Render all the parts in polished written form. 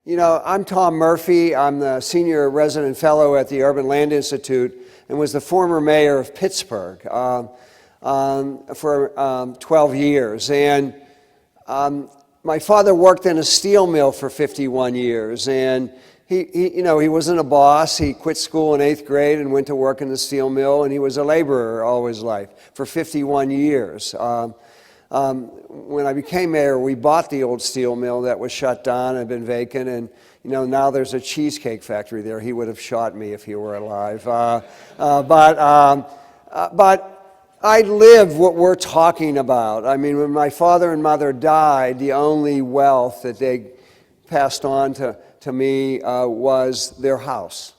You know, I'm Tom Murphy. I'm the Senior Resident Fellow at the Urban Land Institute and was the former mayor of Pittsburgh for 12 years. And my father worked in a steel mill for 51 years. And he wasn't a boss. He quit school in 8th grade and went to work in the steel mill. And he was a laborer all his life for 51 years. When I became mayor, we bought the old steel mill that was shut down and had been vacant, and now there's a cheesecake factory there. He would have shot me if he were alive. But I live what we're talking about. I mean, when my father and mother died, the only wealth that they passed on to me was their house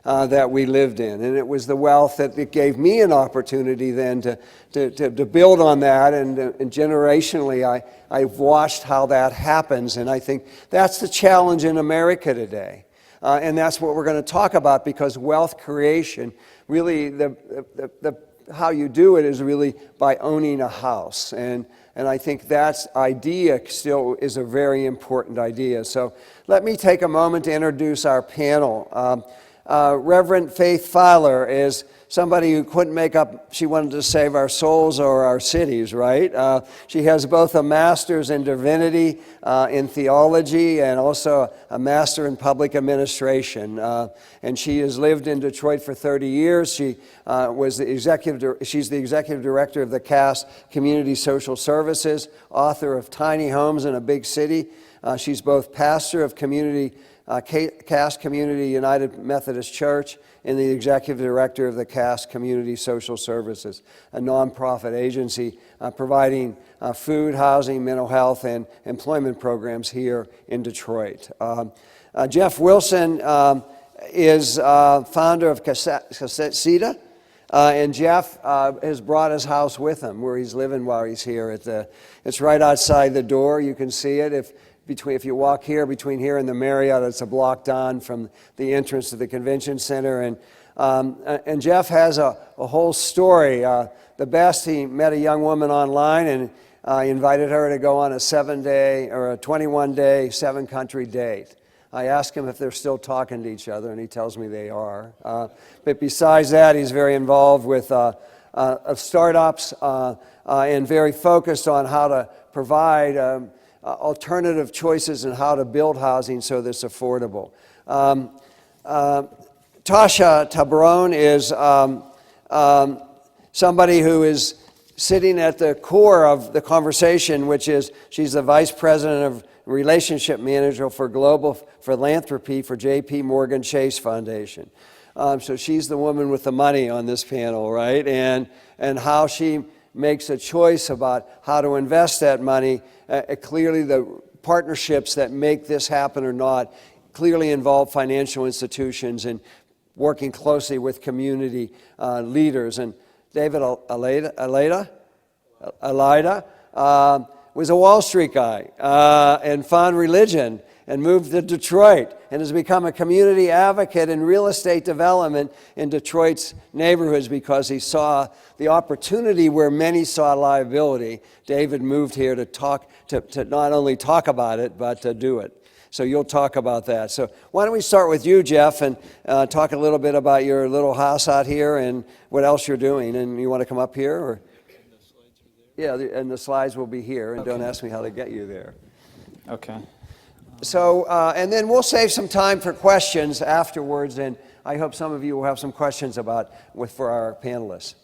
that we lived in. And it was the wealth that it gave me an opportunity then to build on that. And generationally, I've watched how that happens. And I think that's the challenge in America today. And that's what we're going to talk about, because wealth creation, really, how you do it is really by owning a house. And I think that idea still is a very important idea. So let me take a moment to introduce our panel. Reverend Faith Fowler is somebody who couldn't make up, she wanted to save our souls or our cities, right? She has both a master's in divinity, in theology, and also a master in public administration. And she has lived in Detroit for 30 years. She she's the executive director of the Cass Community Social Services, author of Tiny Homes in a Big City. She's both pastor of Cass Community United Methodist Church and the executive director of the Cass Community Social Services, a nonprofit agency providing food, housing, mental health, and employment programs here in Detroit. Jeff Wilson is founder of Kasita, and Jeff has brought his house with him, where he's living while he's here. It's right outside the door. You can see it. If you walk here, between here and the Marriott, it's a block down from the entrance to the convention center. And Jeff has a whole story. The best, he met a young woman online and invited her to go on a 7-day or a 21-day, 7-country date. I asked him if they're still talking to each other, and he tells me they are. But besides that, he's very involved with startups and very focused on how to provide alternative choices in how to build housing so that it's affordable. Tosha Tabron is somebody who is sitting at the core of the conversation, which is she's the vice president of relationship manager for global philanthropy for JPMorgan Chase Foundation. So she's the woman with the money on this panel, right? And how she makes a choice about how to invest that money. Clearly, the partnerships that make this happen or not clearly involve financial institutions and working closely with community leaders. And David Alade was a Wall Street guy and found religion and moved to Detroit and has become a community advocate in real estate development in Detroit's neighborhoods because he saw the opportunity where many saw liability. David moved here to not only talk about it, but to do it. So you'll talk about that. So why don't we start with you, Jeff, and talk a little bit about your little house out here and what else you're doing. And you want to come up here? Or? Yeah, and the slides will be here. And okay. Don't ask me how to get you there. Okay. So, and then we'll save some time for questions afterwards, and I hope some of you will have some questions for our panelists.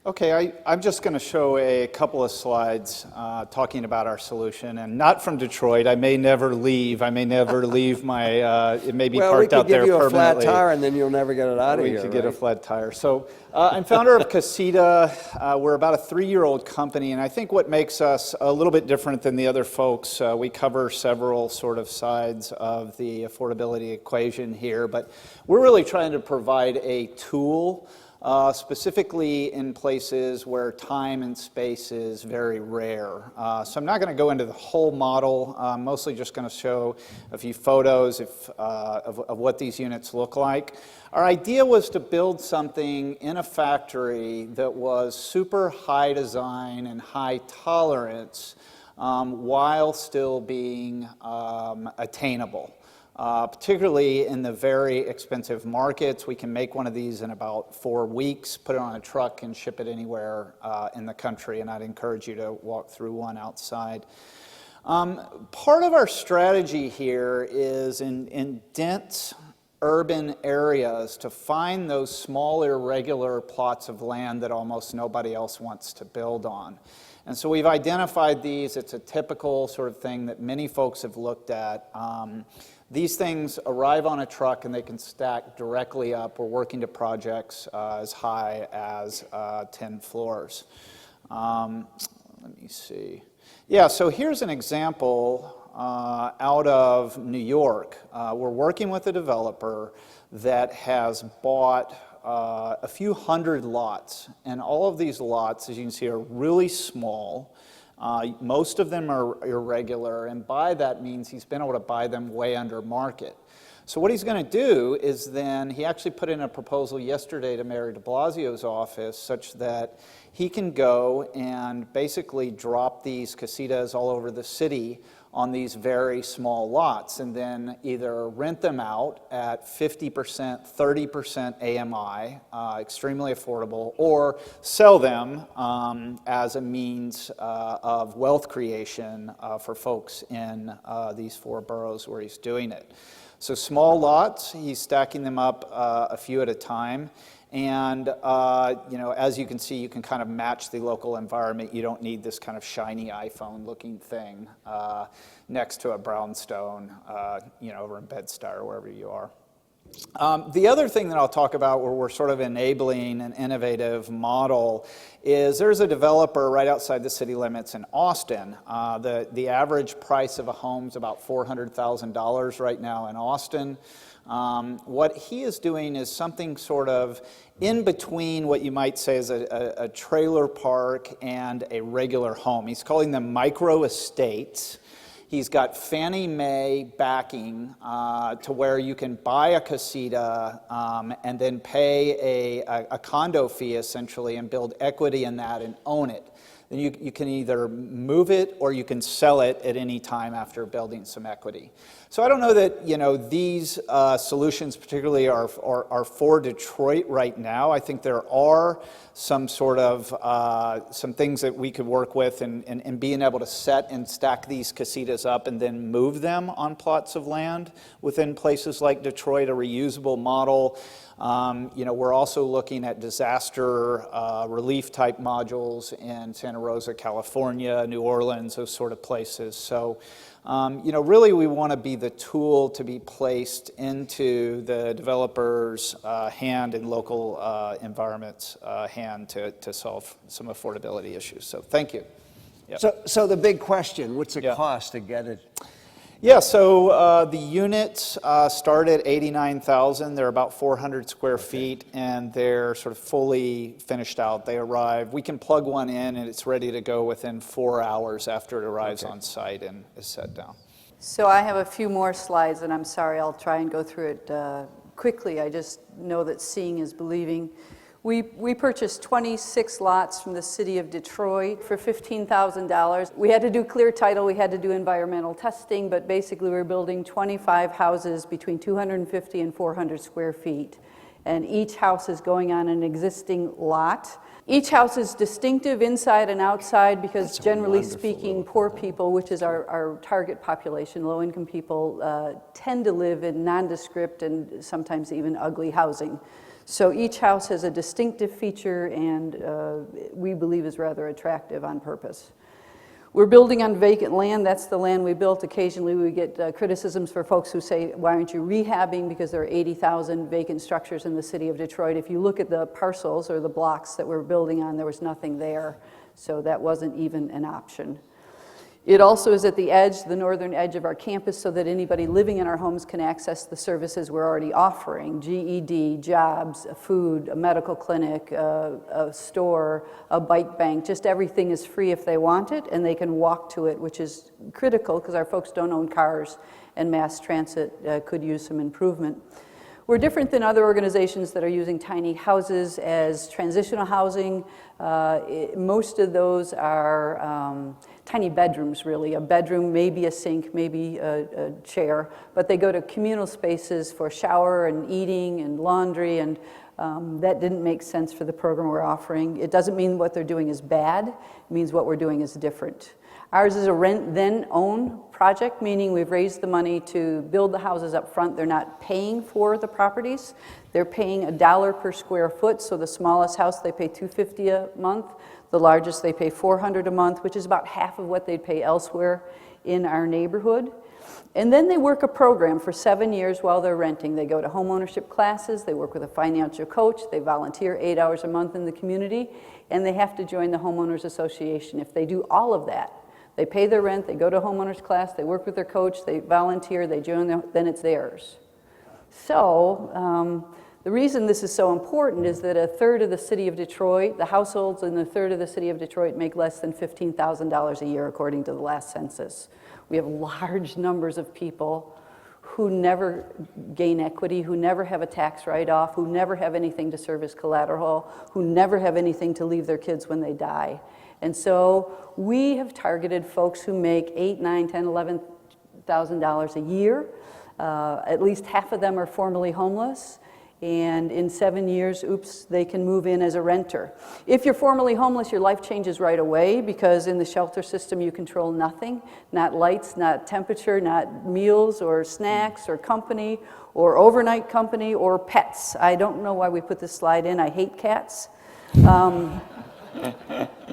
Okay, I'm just going to show a couple of slides talking about our solution, and not from Detroit. I may never leave. I may never leave my, it may be parked out there permanently. Well, we could give you a flat tire, and then you'll never get it out of here. We could get a flat tire. So I'm founder of Kasita. We're about a 3-year-old company, and I think what makes us a little bit different than the other folks, we cover several sort of sides of the affordability equation here, but we're really trying to provide a tool specifically in places where time and space is very rare. So I'm not going to go into the whole model. I'm mostly just going to show a few photos of what these units look like. Our idea was to build something in a factory that was super high design and high tolerance while still being attainable. Particularly in the very expensive markets. We can make one of these in about 4 weeks, put it on a truck, and ship it anywhere in the country, and I'd encourage you to walk through one outside. Part of our strategy here is in dense urban areas to find those small, irregular plots of land that almost nobody else wants to build on. And so we've identified these. It's a typical sort of thing that many folks have looked at. These things arrive on a truck and they can stack directly up. We're working to projects as high as 10 floors. Let me see. Yeah, so here's an example out of New York. We're working with a developer that has bought a few hundred lots, and all of these lots, as you can see, are really small. Most of them are irregular, and by that means he's been able to buy them way under market. So what he's going to do is then, he actually put in a proposal yesterday to Mayor de Blasio's office such that he can go and basically drop these casitas all over the city on these very small lots and then either rent them out at 50%, 30% AMI, extremely affordable, or sell them as a means of wealth creation for folks in these 4 boroughs where he's doing it. So small lots, he's stacking them up a few at a time. And, as you can see, you can kind of match the local environment. You don't need this kind of shiny iPhone-looking thing next to a brownstone, over in Bed-Stuy or wherever you are. The other thing that I'll talk about where we're sort of enabling an innovative model is there's a developer right outside the city limits in Austin. The average price of a home is about $400,000 right now in Austin. What he is doing is something sort of in between what you might say is a trailer park and a regular home. He's calling them micro estates. He's got Fannie Mae backing to where you can buy a casita and then pay a condo fee essentially and build equity in that and own it. Then you can either move it or you can sell it at any time after building some equity. So I don't know that these solutions particularly are for Detroit right now. I think there are some sort of some things that we could work with in being able to set and stack these casitas up and then move them on plots of land within places like Detroit, a reusable model. We're also looking at disaster relief type modules in Santa Rosa, California, New Orleans, those sort of places. So, really we want to be the tool to be placed into the developer's hand and local environments hand to solve some affordability issues. So thank you. Yep. So the big question, what's it cost to get it? Yeah, so the units start at $89,000. They're about 400 square feet, and they're sort of fully finished out. They arrive. We can plug one in, and it's ready to go within 4 hours after it arrives on site and is set down. So I have a few more slides, and I'm sorry, I'll try and go through it quickly. I just know that seeing is believing. We purchased 26 lots from the city of Detroit for $15,000. We had to do clear title, we had to do environmental testing, but basically we're building 25 houses between 250 and 400 square feet. And each house is going on an existing lot. Each house is distinctive inside and outside because generally speaking, poor people, which is our target population, low-income people, tend to live in nondescript and sometimes even ugly housing. So each house has a distinctive feature and we believe is rather attractive on purpose. We're building on vacant land. That's the land we built. Occasionally we get criticisms for folks who say, why aren't you rehabbing? Because there are 80,000 vacant structures in the city of Detroit. If you look at the parcels or the blocks that we're building on, there was nothing there. So that wasn't even an option. It also is at the edge, the northern edge of our campus, so that anybody living in our homes can access the services we're already offering: GED, jobs, food, a medical clinic, a store, a bike bank. Just everything is free if they want it, and they can walk to it, which is critical because our folks don't own cars, and mass transit could use some improvement. We're different than other organizations that are using tiny houses as transitional housing. Most of those are tiny bedrooms, really. A bedroom, maybe a sink, maybe a chair, but they go to communal spaces for shower and eating and laundry, and that didn't make sense for the program we're offering. It doesn't mean what they're doing is bad. It means what we're doing is different. Ours is a rent then own project, meaning we've raised the money to build the houses up front. They're not paying for the properties. They're paying $1 per square foot. So the smallest house, they pay $250 a month. The largest, they pay $400 a month, which is about half of what they'd pay elsewhere in our neighborhood. And then they work a program for 7 years while they're renting. They go to homeownership classes, they work with a financial coach, they volunteer 8 hours a month in the community, and they have to join the homeowners association. If they do all of that, they pay their rent, they go to homeowners class, they work with their coach, they volunteer, they join, then it's theirs. So the reason this is so important is that a third of the city of Detroit, the households in a third of the city of Detroit make less than $15,000 a year according to the last census. We have large numbers of people who never gain equity, who never have a tax write-off, who never have anything to serve as collateral, who never have anything to leave their kids when they die. And so we have targeted folks who make $8,000, $9,000, $10,000, $11,000 a year. At least half of them are formerly homeless. And in 7 years, they can move in as a renter. If you're formerly homeless, your life changes right away, because in the shelter system you control nothing, not lights, not temperature, not meals or snacks or company or overnight company or pets. I don't know why we put this slide in. I hate cats.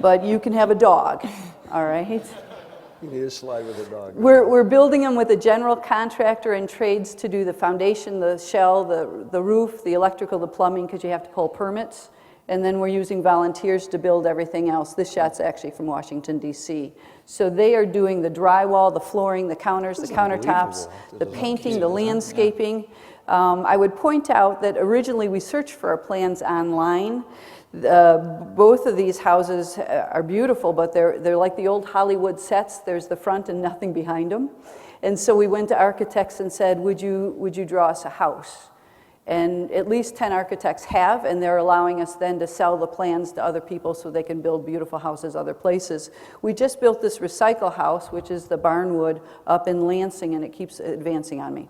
But you can have a dog, all right? You need a slide with a dog. We're building them with a general contractor and trades to do the foundation, the shell, the roof, the electrical, the plumbing, because you have to pull permits. And then we're using volunteers to build everything else. This shot's actually from Washington, D.C. So they are doing the drywall, the flooring, the counters, the countertops, the painting, the landscaping. I would point out that originally we searched for our plans online. Both of these houses are beautiful, but they're like the old Hollywood sets. There's the front and nothing behind them. And so we went to architects and said, would you draw us a house? And at least 10 architects have, and they're allowing us then to sell the plans to other people so they can build beautiful houses other places. We just built this recycle house, which is the barnwood, up in Lansing, and it keeps advancing on me.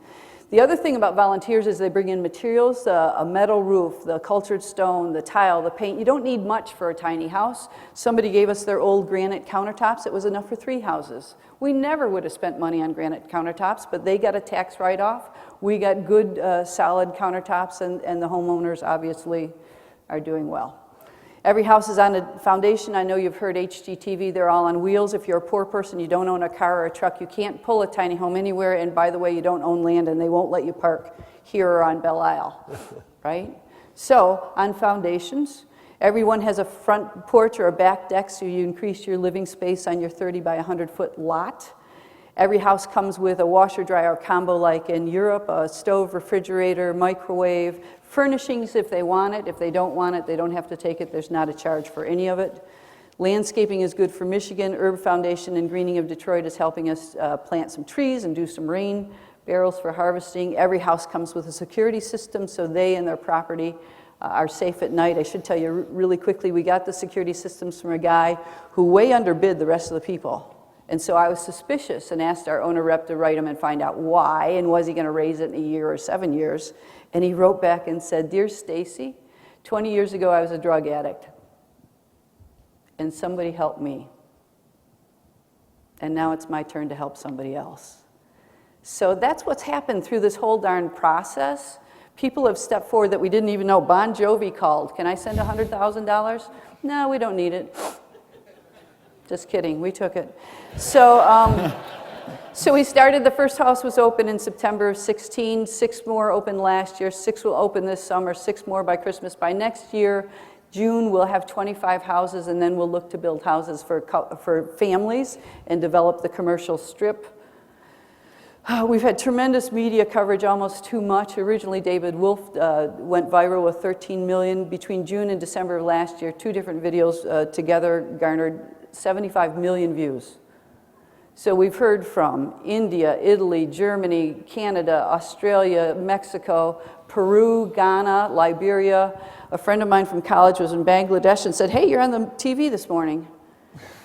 The other thing about volunteers is they bring in materials, a metal roof, the cultured stone, the tile, the paint. You don't need much for a tiny house. Somebody gave us their old granite countertops. It was enough for 3 houses. We never would have spent money on granite countertops, but they got a tax write-off. We got good, solid countertops, and the homeowners obviously are doing well. Every house is on a foundation. I know you've heard HGTV. They're all on wheels. If you're a poor person, you don't own a car or a truck, you can't pull a tiny home anywhere. And by the way, you don't own land, and they won't let you park here or on Belle Isle, right? So on foundations, everyone has a front porch or a back deck, so you increase your living space on your 30 by 100-foot lot. Every house comes with a washer dryer combo like in Europe, a stove, refrigerator, microwave, furnishings if they want it. If they don't want it, they don't have to take it. There's not a charge for any of it. Landscaping is good for Michigan. Herb Foundation and Greening of Detroit is helping us plant some trees and do some rain barrels for harvesting. Every house comes with a security system, so they and their property are safe at night. I should tell you really quickly, we got the security systems from a guy who way underbid the rest of the people. And so I was suspicious and asked our owner rep to write him and find out why, and was he going to raise it in a year or 7 years. And he wrote back and said, "Dear Stacy, 20 years ago I was a drug addict, and somebody helped me. And now it's my turn to help somebody else." So that's what's happened through this whole darn process. People have stepped forward that we didn't even know. Bon Jovi called. "Can I send $100,000? No, we don't need it." Just kidding, we took it. So we started, the first house was open in September of 16, 6 more opened last year, 6 will open this summer, 6 more by Christmas. By next year, June, we'll have 25 houses, and then we'll look to build houses for families and develop the commercial strip. We've had tremendous media coverage, almost too much. Originally, David Wolf went viral with 13 million. Between June and December of last year, 2 different videos together garnered 75 million views. So we've heard from India, Italy, Germany, Canada, Australia, Mexico, Peru, Ghana, Liberia. A friend of mine from college was in Bangladesh and said, hey, you're on the TV this morning.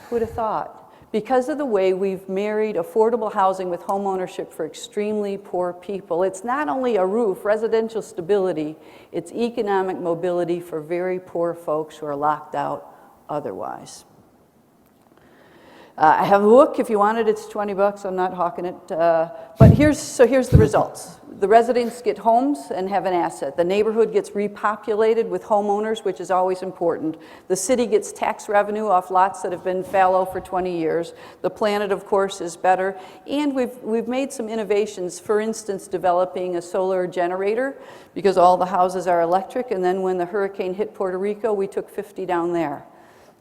Who would have thought? Because of the way we've married affordable housing with home ownership for extremely poor people. It's not only a roof, residential stability, it's economic mobility for very poor folks who are locked out otherwise. I have a book, if you want it, it's $20, I'm not hawking it. But here's the results. The residents get homes and have an asset. The neighborhood gets repopulated with homeowners, which is always important. The city gets tax revenue off lots that have been fallow for 20 years. The planet, of course, is better. And we've made some innovations, for instance, developing a solar generator, because all the houses are electric. And then when the hurricane hit Puerto Rico, we took 50 down there,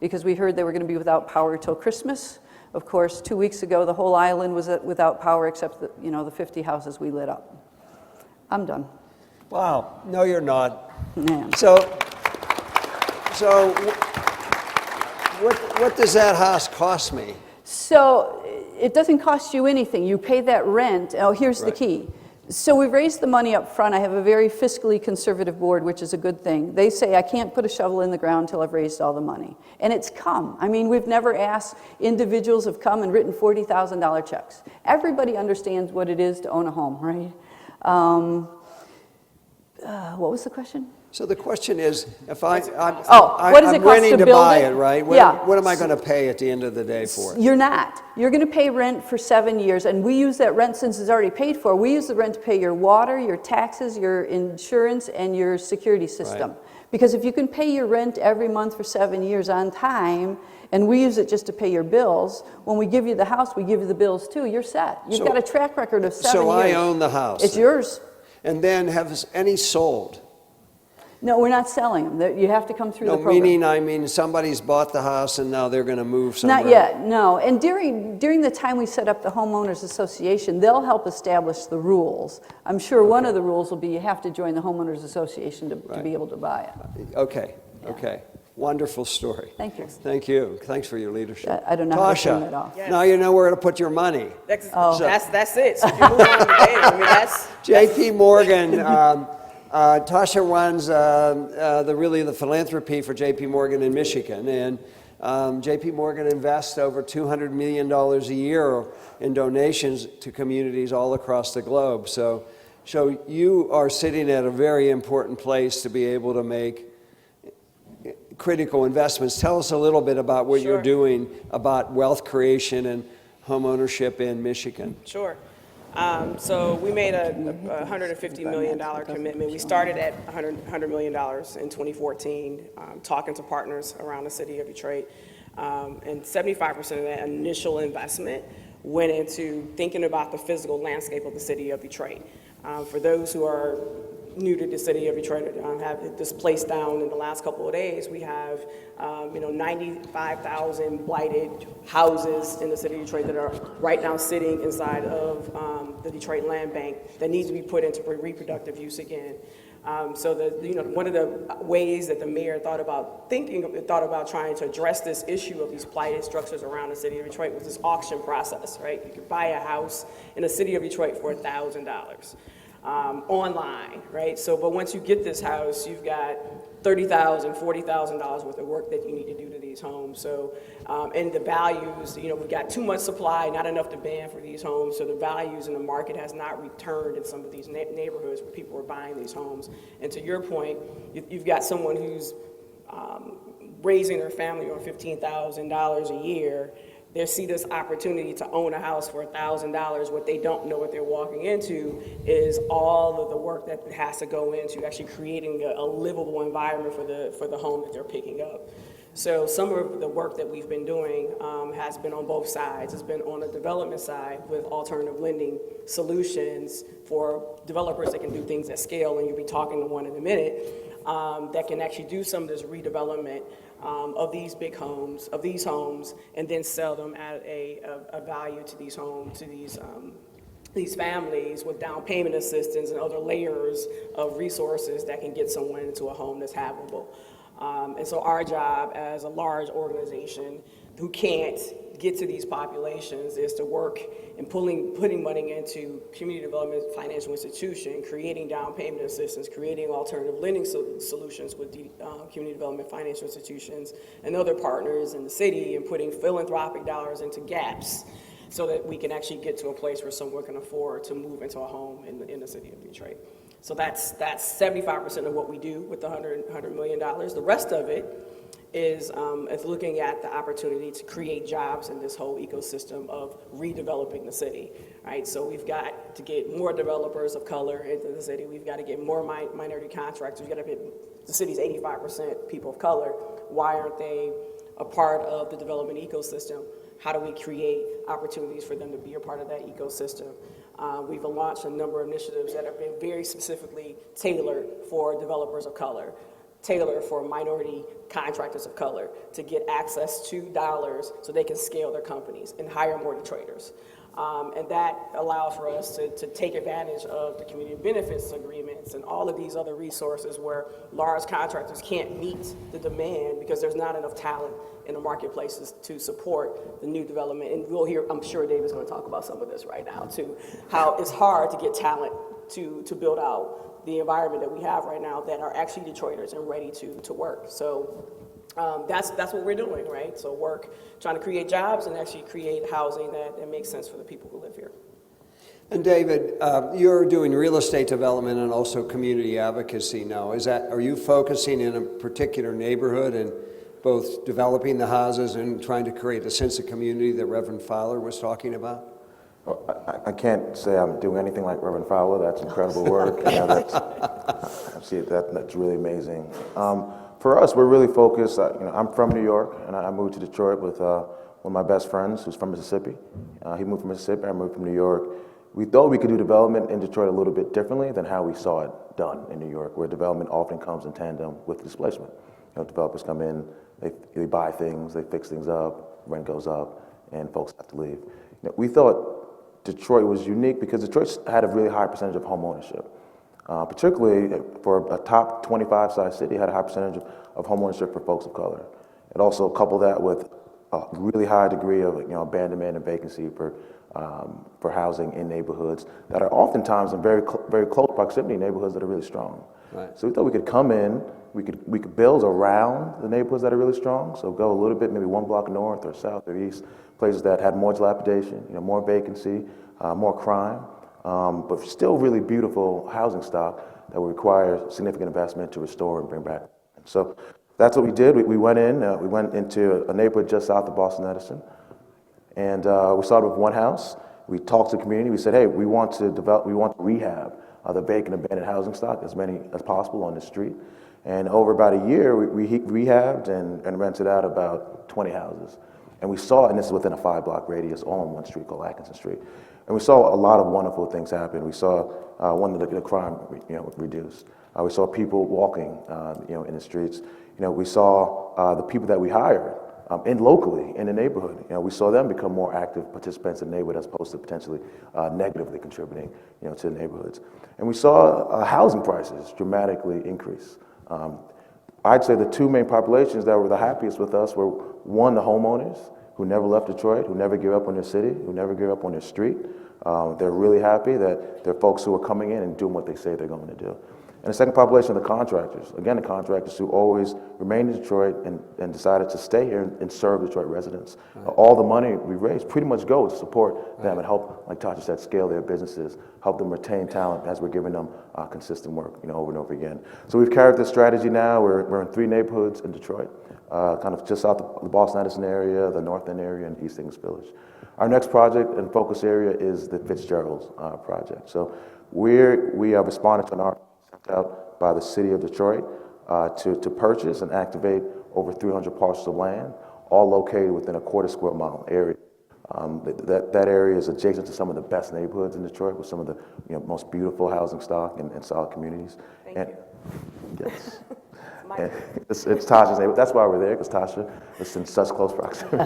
because we heard they were going to be without power till Christmas. Of course, 2 weeks ago, the whole island was without power except the 50 houses we lit up. I'm done. Wow. No, you're not. Yeah. So what does that house cost me? So it doesn't cost you anything. You pay that rent. Oh, here's the key. So we've raised the money up front. I have a very fiscally conservative board, which is a good thing. They say I can't put a shovel in the ground until I've raised all the money. And it's come. I mean, we've never asked. Individuals have come and written $40,000 checks. Everybody understands what it is to own a home, right? What was the question? So the question is, if I'm what does it cost renting to build buy it? it, right? Yeah. What am I going to pay at the end of the day for it? You're not. You're going to pay rent for 7 years, and we use that rent since it's already paid for. We use the rent to pay your water, your taxes, your insurance, and your security system. Right. Because if you can pay your rent every month for 7 years on time, and we use it just to pay your bills, when we give you the house, we give you the bills too. You're set. You've got a track record of 7 years. So I own the house. It's yours. And then have any sold? No, we're not selling them. You have to come through the program. Meaning somebody's bought the house and now they're going to move somewhere. Not yet, no. And during the time we set up the Homeowners Association, they'll help establish the rules. I'm sure one of the rules will be you have to join the Homeowners Association to be able to buy it. Okay, okay. Wonderful story. Thank you. Thank you. Thanks for your leadership. I don't know how to turn Tosha, that off. Yes. now you know where to put your money. That's it. So if you move on to there, I mean, that's JPMorgan, Tosha runs the philanthropy for JPMorgan in Michigan, and JPMorgan invests over $200 million a year in donations to communities all across the globe. So you are sitting at a very important place to be able to make critical investments. Tell us a little bit about what you're doing about wealth creation and home ownership in Michigan. Sure. So we made a $150 million commitment. We started at $100 million in 2014, talking to partners around the city of Detroit. And 75% of that initial investment went into thinking about the physical landscape of the city of Detroit. For those who are new to the city of Detroit, have this place down in the last couple of days, we have 95,000 blighted houses in the city of Detroit that are right now sitting inside of the Detroit Land Bank that needs to be put into reproductive use again. So one of the ways that the mayor thought about trying to address this issue of these blighted structures around the city of Detroit was this auction process, right? You could buy a house in the city of Detroit for $1,000. Online, right? So, but once you get this house, you've got $30,000, $40,000 worth of work that you need to do to these homes. So, and the values, we've got too much supply, not enough demand for these homes. So the values in the market has not returned in some of these neighborhoods where people are buying these homes. And to your point, you've got someone who's raising their family on $15,000 a year. They see this opportunity to own a house for $1,000. What they don't know what they're walking into is all of the work that has to go into actually creating a livable environment for the home that they're picking up. So some of the work that we've been doing has been on both sides. It's been on the development side with alternative lending solutions for developers that can do things at scale, and you'll be talking to one in a minute. that can actually do some of this redevelopment of these big homes, and then sell them at a value to these homes, to these families with down payment assistance and other layers of resources that can get someone into a home that's habitable. And so our job as a large organization who can't get to these populations is to work in putting money into community development financial institution, creating down payment assistance, creating alternative lending solutions with community development financial institutions and other partners in the city, and putting philanthropic dollars into gaps so that we can actually get to a place where someone can afford to move into a home in the city of Detroit. So that's 75% of what we do with the $100 million. The rest of it is looking at the opportunity to create jobs in this whole ecosystem of redeveloping the city, right? So we've got to get more developers of color into the city. We've got to get more minority contractors. We've got to get the city's 85% people of color. Why aren't they a part of the development ecosystem? How do we create opportunities for them to be a part of that ecosystem? We've launched a number of initiatives that have been very specifically tailored for developers of color, tailored for minority contractors of color to get access to dollars so they can scale their companies and hire more Detroiters. And that allows for us to take advantage of the community benefits agreements and all of these other resources where large contractors can't meet the demand because there's not enough talent in the marketplaces to support the new development. And we'll hear, I'm sure David's going to talk about some of this right now too, how it's hard to get talent to build out the environment that we have right now that are actually Detroiters and ready to work. So that's what we're doing, right? So trying to create jobs and actually create housing that makes sense for the people who live here. And David, you're doing real estate development and also community advocacy now. Are you focusing in a particular neighborhood and both developing the houses and trying to create a sense of community that Reverend Fowler was talking about? Well, I can't say I'm doing anything like Reverend Fowler. That's incredible work. That's really amazing. For us, we're really focused. I'm from New York, and I moved to Detroit with one of my best friends who's from Mississippi. He moved from Mississippi, I moved from New York. We thought we could do development in Detroit a little bit differently than how we saw it done in New York, where development often comes in tandem with displacement. Developers come in, they buy things, they fix things up, rent goes up, and folks have to leave. We thought Detroit was unique because Detroit had a really high percentage of home ownership. Particularly for a top 25 size city, had a high percentage of home ownership for folks of color. It also coupled that with a really high degree of abandonment and vacancy for housing in neighborhoods that are oftentimes in very close proximity neighborhoods that are really strong. Right. So we thought we could come in, we could build around the neighborhoods that are really strong. So go a little bit, maybe one block north or south or east, places that had more dilapidation, more vacancy, more crime. But still really beautiful housing stock that would require significant investment to restore and bring back. So that's what we did. We went into a neighborhood just south of Boston Edison, and we started with one house. We talked to the community. We said, hey, we want to rehab the vacant abandoned housing stock, as many as possible on the street. And over about a year, we rehabbed and rented out about 20 houses. And we saw, and this is within a 5-block radius, all on one street called Atkinson Street. And we saw a lot of wonderful things happen. We saw the crime reduced. We saw people walking in the streets. We saw the people that we hired locally in the neighborhood. We saw them become more active participants in the neighborhood as opposed to potentially negatively contributing to the neighborhoods. And we saw housing prices dramatically increase. I'd say the two main populations that were the happiest with us were, one, the homeowners who never left Detroit, who never gave up on their city, who never gave up on their street. They're really happy that there are folks who are coming in and doing what they say they're going to do. And the second population are the contractors. Again, the contractors who always remained in Detroit and decided to stay here and serve Detroit residents. Right. All the money we raised pretty much goes to support them and help, like Tosha said, scale their businesses, help them retain talent as we're giving them consistent work, over and over again. So we've carried this strategy now. We're in 3 neighborhoods in Detroit, kind of just south of the Boston Edison area, the North End area, and East English Village. Our next project and focus area is the Fitzgerald's project. So we are responding to an RFP sent out by the city of Detroit to purchase and activate over 300 parcels of land, all located within a quarter-square mile area. That area is adjacent to some of the best neighborhoods in Detroit with some of the most beautiful housing stock and solid communities. Thank you. Yes. It's Tasha's neighborhood. That's why we're there, because Tosha is in such close proximity.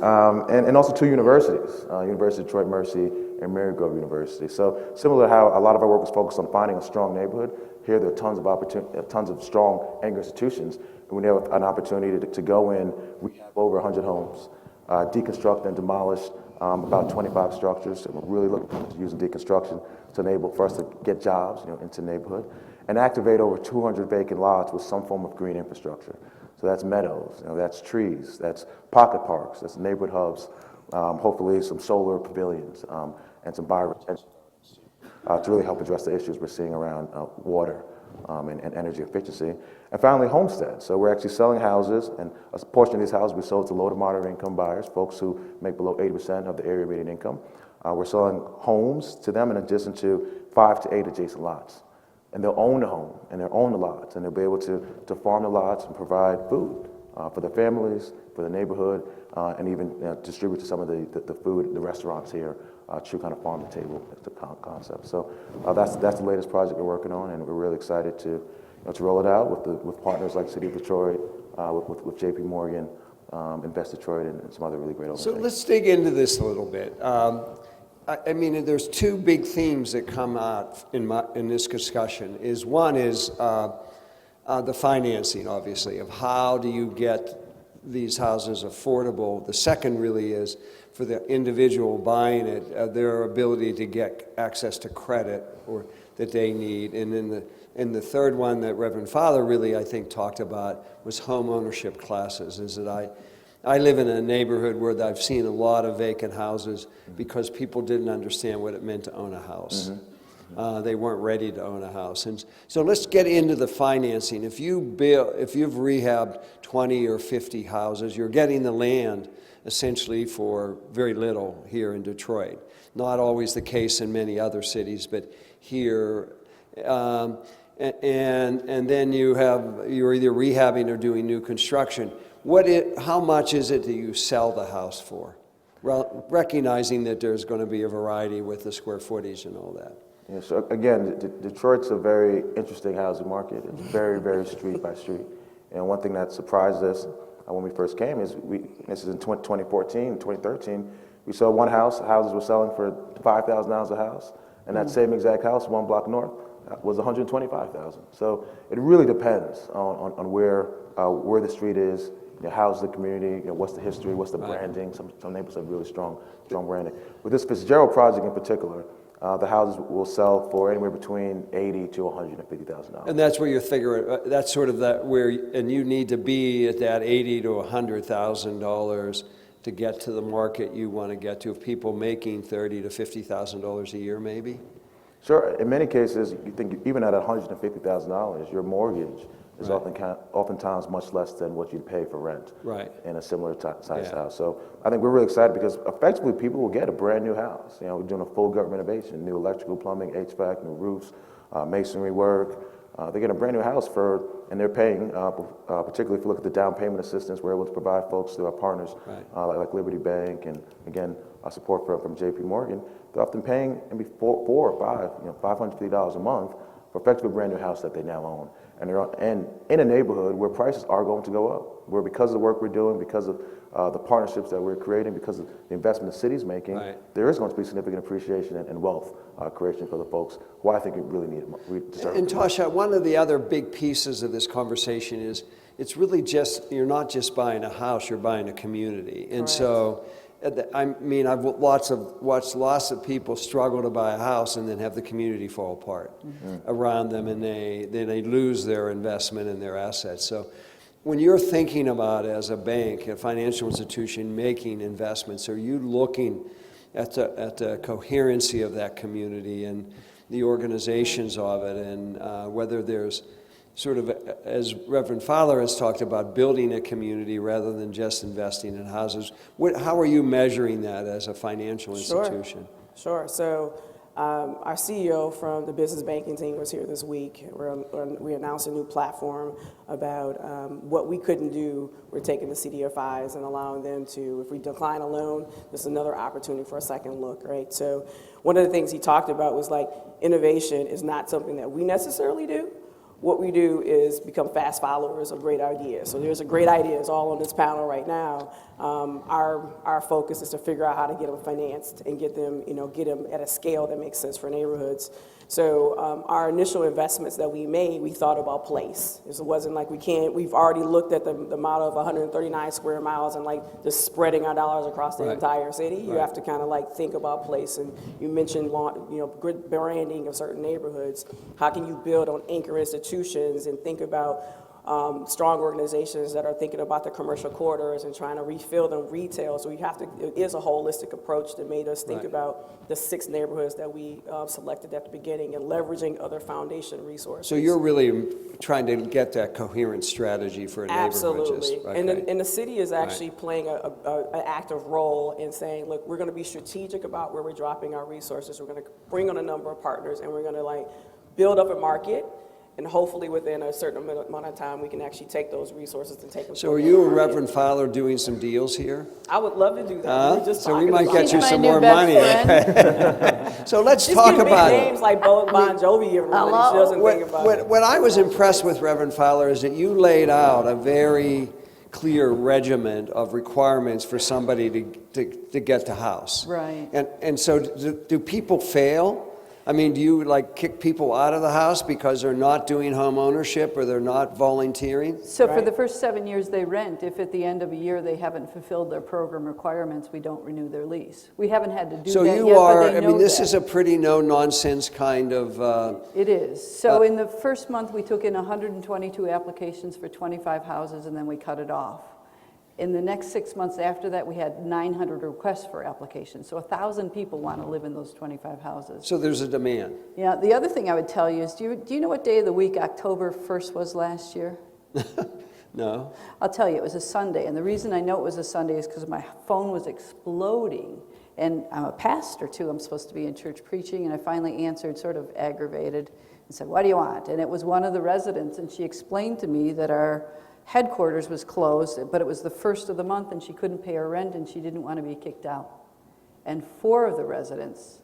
And also 2 universities, University of Detroit Mercy and Marygrove University. So similar to how a lot of our work was focused on finding a strong neighborhood, here there are tons of opportunity, tons of strong anchor institutions, and we have an opportunity to go in. We have over 100 homes, deconstruct and demolish about 25 structures, and we're really looking to using deconstruction to enable for us to get jobs, into the neighborhood, and activate over 200 vacant lots with some form of green infrastructure. So that's meadows, that's trees, that's pocket parks, that's neighborhood hubs, hopefully some solar pavilions, and some bioretention to really help address the issues we're seeing around water and energy efficiency. And finally, homesteads. So we're actually selling houses, and a portion of these houses we sold to low to moderate income buyers, folks who make below 80% of the area median income. We're selling homes to them in addition to 5 to 8 adjacent lots. And they'll own the home, and they'll own the lots, and they'll be able to farm the lots and provide food for their families, for the neighborhood, and even distribute to some of the food, the restaurants here, true kind of farm-to-table concept. So that's the latest project we're working on, and we're really excited to roll it out with partners like City of Detroit, with JPMorgan, Invest Detroit, and some other really great organizations. So let's dig into this a little bit. I mean, there's 2 big themes that come out in this discussion. One is the financing, obviously, of how do you get these houses affordable. The second really is for the individual buying it, their ability to get access to credit or that they need. And then the third one that Reverend Fowler really, I think, talked about was home ownership classes, is that I live in a neighborhood where I've seen a lot of vacant houses because people didn't understand what it meant to own a house. They weren't ready to own a house. And so let's get into the financing. If you've rehabbed 20 or 50 houses, you're getting the land essentially for very little here in Detroit. Not always the case in many other cities, but here. And then you're either rehabbing or doing new construction. How much is it that you sell the house for? Well, recognizing that there's going to be a variety with the square footage and all that. Yeah, so again, Detroit's a very interesting housing market. It's very, very street by street. And one thing that surprised us when we first came is this is in 2014, 2013, we saw one house, houses were selling for $5,000 a house, and that same exact house, 1 block north, was $125,000. So it really depends on where the street is, how's the community, what's the history, what's the branding. Some neighborhoods have really strong branding. With this Fitzgerald project in particular, the houses will sell for anywhere between $80,000 to $150,000. And that's where you're figuring. That's sort of and you need to be at that $80,000 to $100,000 to get to the market you want to get to. Of people making $30,000 to $50,000 a year, maybe. Sure. In many cases, you think even at $150,000, your mortgage is oftentimes much less than what you'd pay for rent in a similar sized house. So I think we're really excited because effectively people will get a brand new house. We're doing a full gut renovation, new electrical, plumbing, HVAC, new roofs, masonry work. They get a brand new house and they're paying, particularly if you look at the down payment assistance, we're able to provide folks through our partners like Liberty Bank and again, support from JPMorgan. They're often paying maybe $4 or $550 a month for effectively a brand new house that they now own. And in a neighborhood where prices are going to go up, where because of the work we're doing, because of the partnerships that we're creating, because of the investment the city's making, there is going to be significant appreciation and wealth creation for the folks who I think really need it. And Tosha, one of the other big pieces of this conversation is it's really you're not just buying a house, you're buying a community. And so, I mean, I've watched lots of people struggle to buy a house and then have the community fall apart around them, and they lose their investment and their assets. So when you're thinking about, as a bank, a financial institution, making investments, are you looking at the coherency of that community and the organizations of it, and whether there's sort of, as Reverend Fowler has talked about, building a community rather than just investing in houses? How are you measuring that as a financial institution? Sure. So our CEO from the business banking team was here this week. We announced a new platform about what we couldn't do. We're taking the CDFIs and allowing them to, if we decline a loan, there's another opportunity for a second look, right? So one of the things he talked about was like innovation is not something that we necessarily do, what we do is become fast followers of great ideas. So there's a great ideas all on this panel right now. Our focus is to figure out how to get them financed and get them at a scale that makes sense for neighborhoods. So our initial investments that we made, we thought about place. It wasn't like we've already looked at the model of 139 square miles and like just spreading our dollars across the entire city. You have to kind of like think about place. And you mentioned, good branding of certain neighborhoods. How can you build on anchor institutions and think about strong organizations that are thinking about the commercial corridors and trying to refill them retail. So it is a holistic approach that made us think about the 6 neighborhoods that we selected at the beginning and leveraging other foundation resources. So you're really trying to get that coherent strategy for a neighborhood. Absolutely. Okay. And the city is actually playing an active role in saying, look, we're going to be strategic about where we're dropping our resources. We're going to bring on a number of partners, and we're going to build up a market. And hopefully within a certain amount of time, we can actually take those resources and take them. So are you and Reverend Fowler doing some deals here? I would love to do that. We're just so we talking might about get you My some new more best money. friend. So let's Just talk get about big it. names like Bon Jovi every month. She doesn't think about it. What I was impressed with, Reverend Fowler, is that you laid out a very clear regimen of requirements for somebody to get the house. Right. And so do people fail? I mean, do you kick people out of the house because they're not doing home ownership or they're not volunteering? So for the first 7 years they rent, if at the end of a year they haven't fulfilled their program requirements, we don't renew their lease. We haven't had to do So that you yet, are, but they know this that. is a pretty no-nonsense kind of... It is. So in the first month, we took in 122 applications for 25 houses, and then we cut it off. In the next 6 months after that, we had 900 requests for applications. So 1,000 people want to live in those 25 houses. So there's a demand. Yeah, the other thing I would tell you is, do you know what day of the week October 1st was last year? No? I'll tell you, it was a Sunday. And the reason I know it was a Sunday is because my phone was exploding. And I'm a pastor, too. I'm supposed to be in church preaching. And I finally answered, sort of aggravated, and said, "What do you want?" And it was one of the residents. And she explained to me that our headquarters was closed, but it was the first of the month and she couldn't pay her rent and she didn't want to be kicked out. And 4 of the residents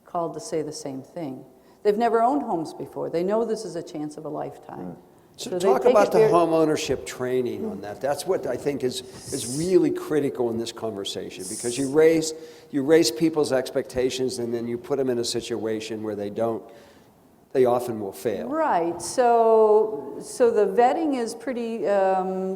called to say the same thing. They've never owned homes before. They know this is a chance of a lifetime. So they talk take about it the very- home ownership training on that. That's what I think is really critical in this conversation, because you raise people's expectations and then you put them in a situation where they often will fail. Right. So the vetting is pretty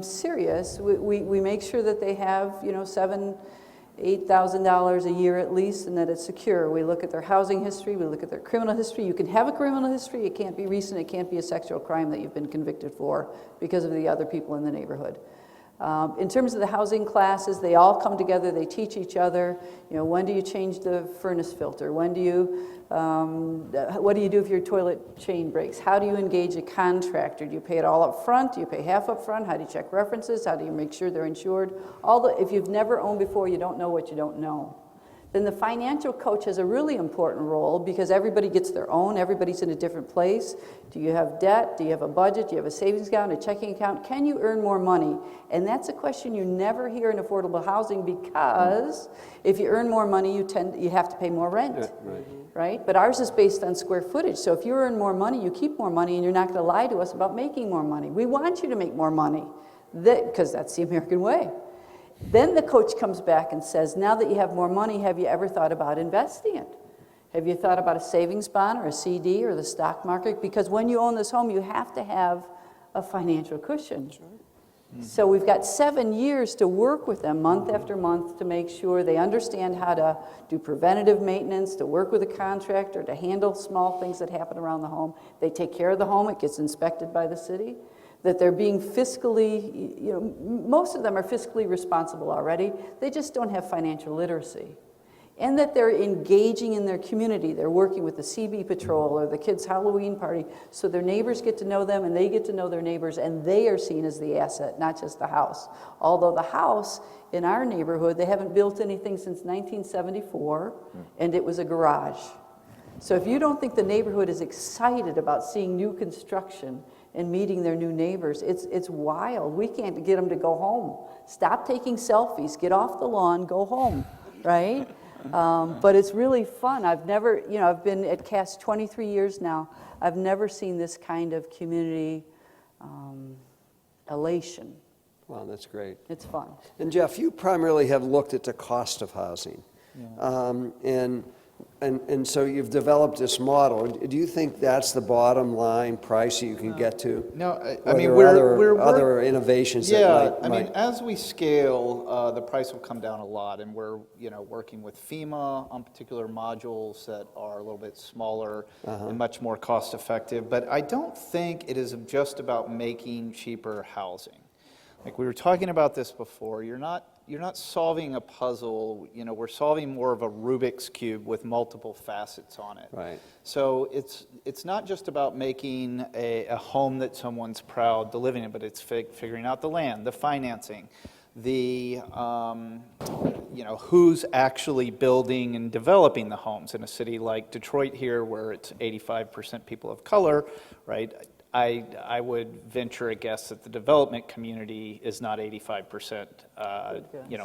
serious. We make sure that they have, $7,000-8,000 a year at least, and that it's secure. We look at their housing history. We look at their criminal history. You can have a criminal history. It can't be recent. It can't be a sexual crime that you've been convicted for because of the other people in the neighborhood. In terms of the housing classes, they all come together. They teach each other. When do you change the furnace filter? When do you what do you do if your toilet chain breaks? How do you engage a contractor? Do you pay it all up front? Do you pay half up front? How do you check references? How do you make sure they're insured? If you've never owned before, you don't know what you don't know. Then the financial coach has a really important role, because everybody gets their own. Everybody's in a different place. Do you have debt? Do you have a budget? Do you have a savings account, a checking account? Can you earn more money? And that's a question you never hear in affordable housing, because if you earn more money, you have to pay more rent. Yeah, right. Right? But ours is based on square footage. So if you earn more money, you keep more money, and you're not going to lie to us about making more money. We want you to make more money, because that's the American way. Then the coach comes back and says, now that you have more money, have you ever thought about investing it? Have you thought about a savings bond or a CD or the stock market? Because when you own this home, you have to have a financial cushion. Sure. So we've got 7 years to work with them month after month to make sure they understand how to do preventative maintenance, to work with a contractor, to handle small things that happen around the home. They take care of the home. It gets inspected by the city. That they're being fiscally, most of them are fiscally responsible already. They just don't have financial literacy. And that they're engaging in their community. They're working with the CB Patrol or the kids' Halloween party, so their neighbors get to know them and they get to know their neighbors, and they are seen as the asset, not just the house. Although the house in our neighborhood, they haven't built anything since 1974, and it was a garage. So if you don't think the neighborhood is excited about seeing new construction and meeting their new neighbors, it's wild. We can't get them to go home. Stop taking selfies, get off the lawn, go home, right? But it's really fun. I've never, I've been at CAS 23 years now. I've never seen this kind of community elation. Wow, that's great. It's fun. And Jeff, you primarily have looked at the cost of housing. And so you've developed this model. Do you think that's the bottom line price that you can get to? No, Or there are other innovations that might... as we scale, the price will come down a lot, and we're working with FEMA on particular modules that are a little bit smaller and much more cost effective. But I don't think it is just about making cheaper housing. Like we were talking about this before, you're not solving a puzzle, we're solving more of a Rubik's Cube with multiple facets on it. Right. So it's not just about making a home that someone's proud to live in, but it's figuring out the land, the financing, the, who's actually building and developing the homes in a city like Detroit here, where it's 85% people of color, right? I would venture a guess that the development community is not 85%,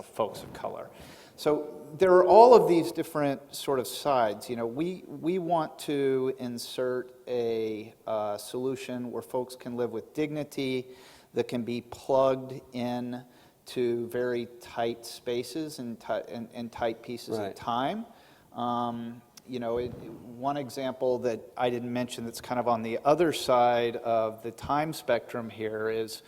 folks of color. So there are all of these different sort of sides. We want to insert a solution where folks can live with dignity, that can be plugged in to very tight spaces and tight pieces of time. One example that I didn't mention that's kind of on the other side of the time spectrum here is,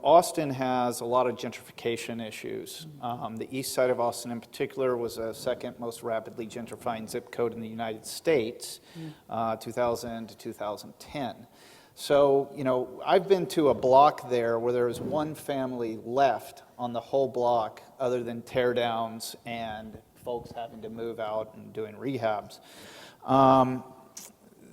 Austin has a lot of gentrification issues. The east side of Austin in particular was the second most rapidly gentrifying zip code in the United States, 2000 to 2010. So, I've been to a block there where there was one family left on the whole block other than tear downs and folks having to move out and doing rehabs.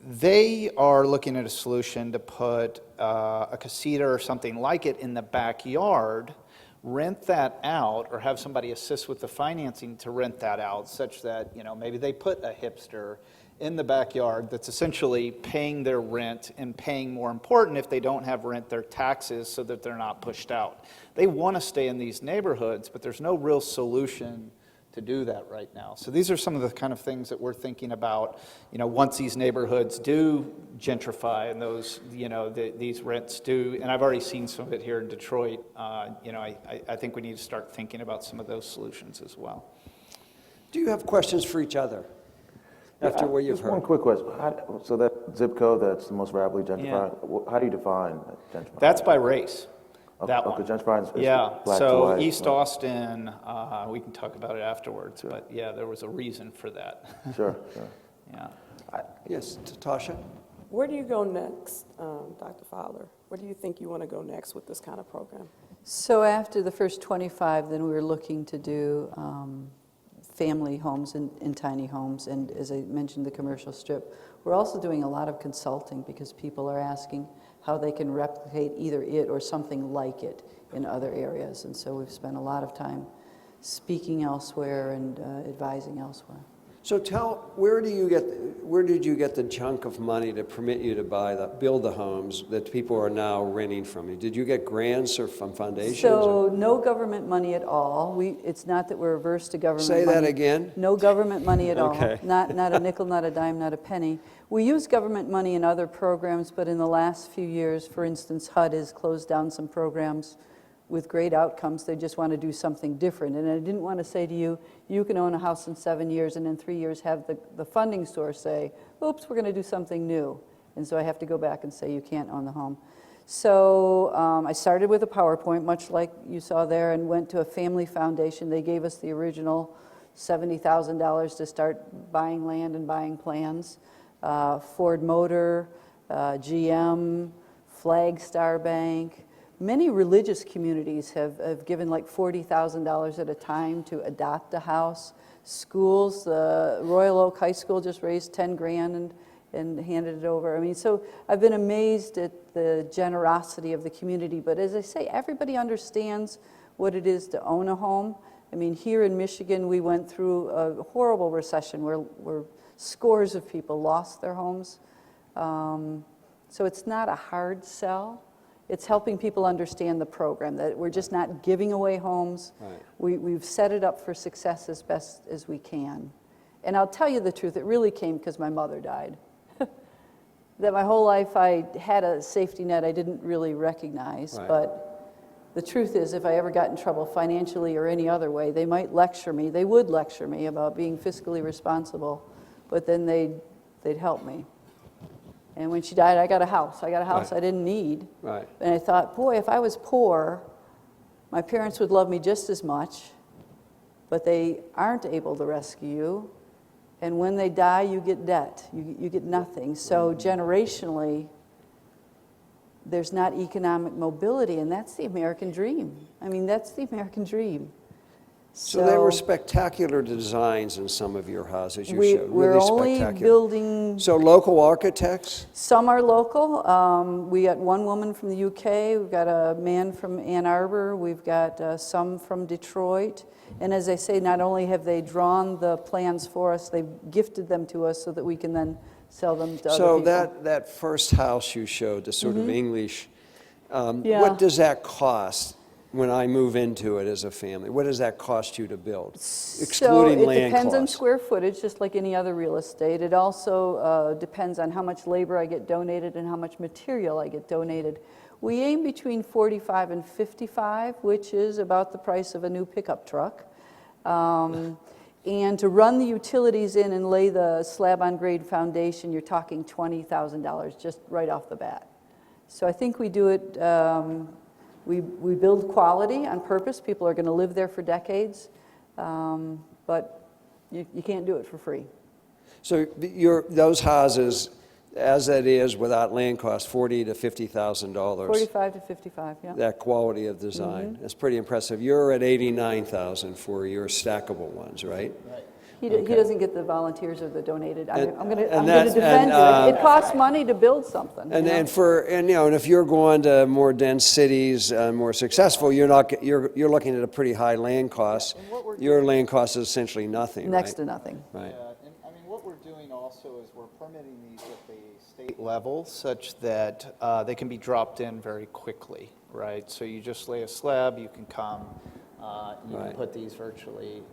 They are looking at a solution to put a Kasita or something like it in the backyard, rent that out, or have somebody assist with the financing to rent that out, such that maybe they put a hipster in the backyard that's essentially paying their rent and paying, more important, if they don't have rent, their taxes, so that they're not pushed out. They want to stay in these neighborhoods, but there's no real solution to do that right now. So these are some of the kind of things that we're thinking about, once these neighborhoods do gentrify and those, these rents do, and I've already seen some of it here in Detroit, I think we need to start thinking about some of those solutions as well. Do you have questions for each other after what you've Just heard? one quick question. So that zip code that's the most rapidly gentrified, how do you define gentrified? That's by race. That one. Gentrified is black to so white, East Austin, we can talk about it afterwards, but yeah, there was a reason for that. Sure. Yeah. Yes, Tosha? Where do you go next, Dr. Fowler? Where do you think you want to go next with this kind of program? So after the first 25, then we were looking to do family homes and tiny homes, and as I mentioned, the commercial strip. We're also doing a lot of consulting because people are asking how they can replicate either it or something like it in other areas. And so we've spent a lot of time speaking elsewhere and advising elsewhere. So where did you get the chunk of money to permit you to build the homes that people are now renting from you? Did you get grants or from foundations? So no government money at all. It's not that we're averse to government money. Say that again? No government money at all. Okay. Not a nickel, not a dime, not a penny. We use government money in other programs, but in the last few years, for instance, HUD has closed down some programs with great outcomes. They just want to do something different. And I didn't want to say to you, you can own a house in 7 years and in 3 years have the funding source say, oops, we're going to do something new. And so I have to go back and say you can't own the home. So I started with a PowerPoint, much like you saw there, and went to a family foundation. They gave us the original $70,000 to start buying land and buying plans. Ford Motor, GM, Flag Star Bank. Many religious communities have given like $40,000 at a time to adopt a house. Schools, the Royal Oak High School just raised 10 grand and handed it over. I mean, so I've been amazed at the generosity of the community. But as I say, everybody understands what it is to own a home. I mean, here in Michigan, we went through a horrible recession where scores of people lost their homes. So it's not a hard sell. It's helping people understand the program, that we're just not giving away homes. Right. We've set it up for success as best as we can. And I'll tell you the truth, it really came because my mother died. That my whole life I had a safety net I didn't really recognize, Right. but the truth is if I ever got in trouble financially or any other way, they might lecture me, they would lecture me about being fiscally responsible, but then they'd help me. And when she died, I got a house. I got a house Right. I didn't need. Right. And I thought, boy, if I was poor, my parents would love me just as much, but they aren't able to rescue you. And when they die, you get debt. You get nothing. So generationally, there's not economic mobility, and that's the American dream. I mean, that's the American dream. So there were spectacular designs in some of your houses you showed. We're Really only spectacular. building. So local architects? Some are local. We got one woman from the UK. We've got a man from Ann Arbor. We've got some from Detroit. And as I say, not only have they drawn the plans for us, they've gifted them to us so that we can then sell them to other people. So that first house you showed, the sort of English, Yeah. what does that cost when I move into it as a family? What does that cost you to build, excluding so it land depends on costs? square footage, just like any other real estate. It also depends on how much labor I get donated and how much material I get donated. We aim between 45 and 55, which is about the price of a new pickup truck. And to run the utilities in and lay the slab-on-grade foundation, you're talking $20,000 just right off the bat. So I think we do it, we build quality on purpose. People are going to live there for decades, but you can't do it for free. So those houses, as that is, without land costs, $40,000 to $50,000. 45 to 55, yeah. That quality of design. That's pretty impressive. You're at $89,000 for your stackable ones, right? He doesn't get the volunteers or the donated. I'm going to that's- defend and, you. It costs money to build something. And you know? and if you're going to more dense cities, more successful, you're looking at a pretty high land cost. Your land cost is essentially nothing, Next right? to nothing. Right. And I mean, what we're doing also is we're permitting these at the state level such that they can be dropped in very quickly, right? So you just lay a slab, you can come, you Right. can put these virtually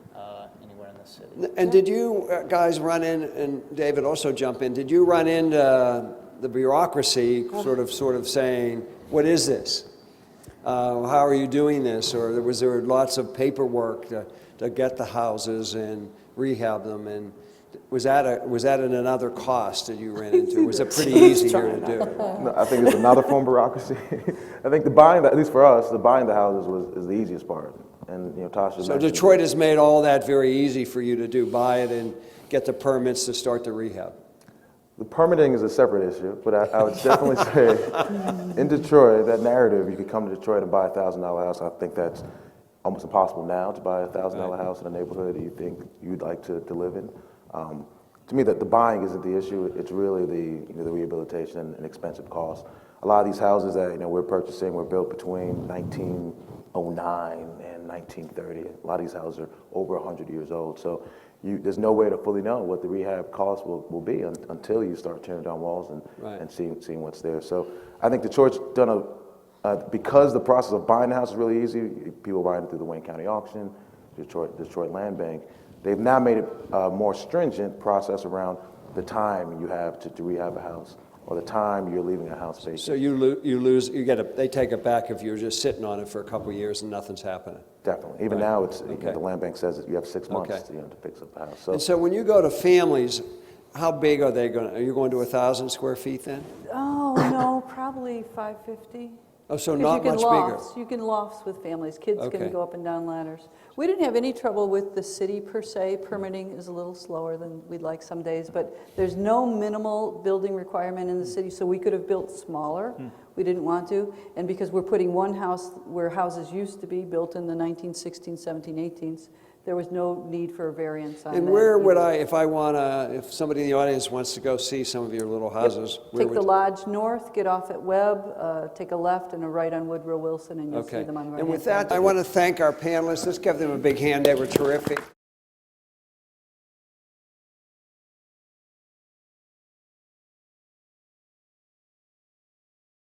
anywhere in the city. And did you guys run in, and David also jump in, did you run into the bureaucracy sort of saying, what is this? How are you doing this? Or was there lots of paperwork to get the houses and rehab them? And was that at another cost that you ran into? Was it pretty easy here to do? No, I think it's another form of bureaucracy. I think at least for us, the buying the houses is the easiest part. And Tosha So mentioned- Detroit has made all that very easy for you to do, buy it and get the permits to start the rehab. The permitting is a separate issue, but I would definitely say in Detroit, that narrative, you could come to Detroit and buy a $1,000 house. I think that's almost impossible now to buy a $1,000 house in a neighborhood that you think you'd like to live in. To me, that the buying isn't the issue. It's really the rehabilitation and expensive costs. A lot of these houses that we're purchasing were built between 1909 and 1930. A lot of these houses are over 100 years old. So there's no way to fully know what the rehab cost will be until you start tearing down walls and seeing what's there. So I think Detroit's done because the process of buying the house is really easy. People buying it through the Wayne County auction, Detroit Land Bank. They've now made it a more stringent process around the time you have to rehab a house or the time you're leaving a house vacant. So they take it back if you're just sitting on it for a couple of years and nothing's happening. Definitely. Even now, the land bank says that you have 6 months to fix up the house. And so when you go to families, how big are they going? Are you going to 1,000 square feet then? Oh, no, probably 550. Oh, so 'Cause not much bigger. You can lofts with families. Kids Okay. can go up and down ladders. We didn't have any trouble with the city per se. Permitting is a little slower than we'd like some days, but there's no minimal building requirement in the city, so we could have built smaller. We didn't want to, and because we're putting one house where houses used to be built in the 1916s, 17, 18s, there was no need for a variance on that. And where would if somebody in the audience wants to go see some of your little houses, where Take the lodge north, get off at Webb, take a left and a right on Woodrow Wilson, and you'll see them on the right. And with that, I want to thank our panelists. Let's give them a big hand. They were terrific.